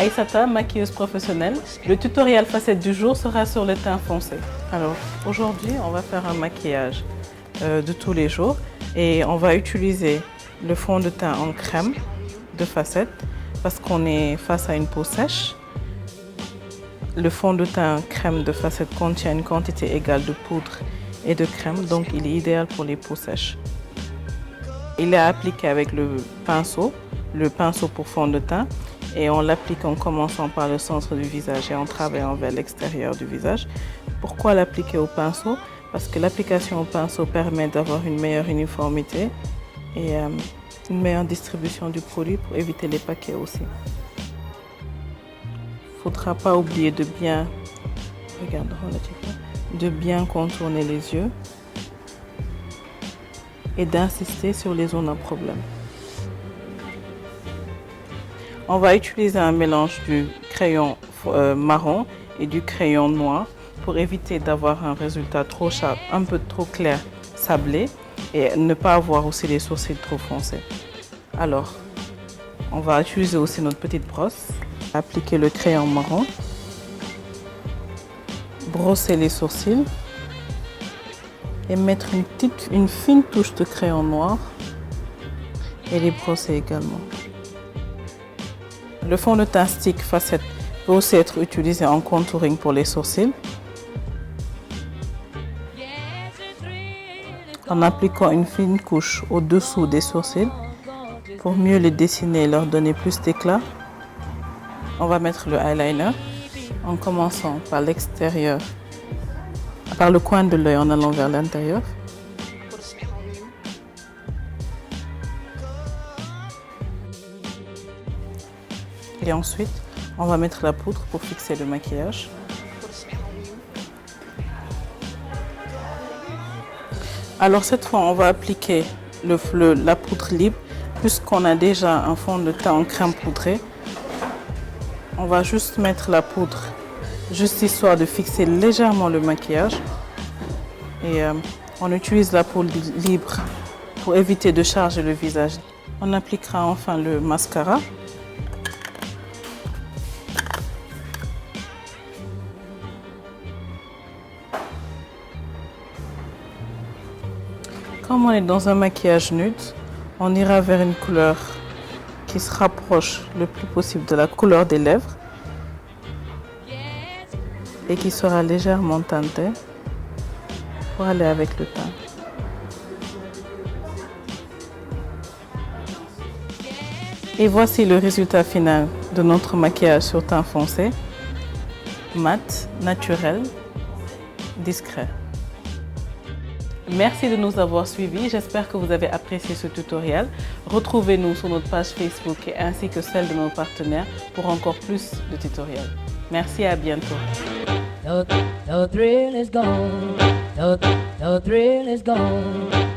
Aïssata, maquilleuse professionnelle. Le tutoriel facette du jour sera sur le teint foncé. Alors, aujourd'hui, on va faire un maquillage de tous les jours et on va utiliser le fond de teint en crème de facette parce qu'on est face à une peau sèche. Le fond de teint crème de facette contient une quantité égale de poudre et de crème, donc il est idéal pour les peaux sèches. Il est appliqué avec le pinceau pour fond de teint, et on l'applique en commençant par le centre du visage et en travaillant vers l'extérieur du visage. Pourquoi l'appliquer au pinceau? Parce que l'application au pinceau permet d'avoir une meilleure uniformité et une meilleure distribution du produit pour éviter les paquets aussi. Il ne faudra pas oublier de bien, de bien contourner les yeux et d'insister sur les zones à problème. On va utiliser un mélange du crayon marron et du crayon noir pour éviter d'avoir un résultat trop un peu trop clair, sablé, et ne pas avoir aussi les sourcils trop foncés. Alors, on va utiliser aussi notre petite brosse. Appliquer le crayon marron, brosser les sourcils et mettre une fine touche de crayon noir et les brosser également. Le fond de teint stick facette peut aussi être utilisé en contouring pour les sourcils. En appliquant une fine couche au-dessous des sourcils pour mieux les dessiner et leur donner plus d'éclat. On va mettre le eyeliner en commençant par l'extérieur, par le coin de l'œil en allant vers l'intérieur. Et ensuite, on va mettre la poudre pour fixer le maquillage. Alors cette fois, on va appliquer la poudre libre, puisqu'on a déjà un fond de teint en crème poudrée. On va juste mettre la poudre, juste histoire de fixer légèrement le maquillage. Et on utilise la poudre libre pour éviter de charger le visage. On appliquera enfin le mascara. Comme on est dans un maquillage nude, on ira vers une couleur qui se rapproche le plus possible de la couleur des lèvres et qui sera légèrement teintée pour aller avec le teint. Et voici le résultat final de notre maquillage sur teint foncé, mat, naturel, discret. Merci de nous avoir suivis. J'espère que vous avez apprécié ce tutoriel. Retrouvez-nous sur notre page Facebook ainsi que celle de nos partenaires pour encore plus de tutoriels. Merci et à bientôt. The thrill is gone. The thrill is gone.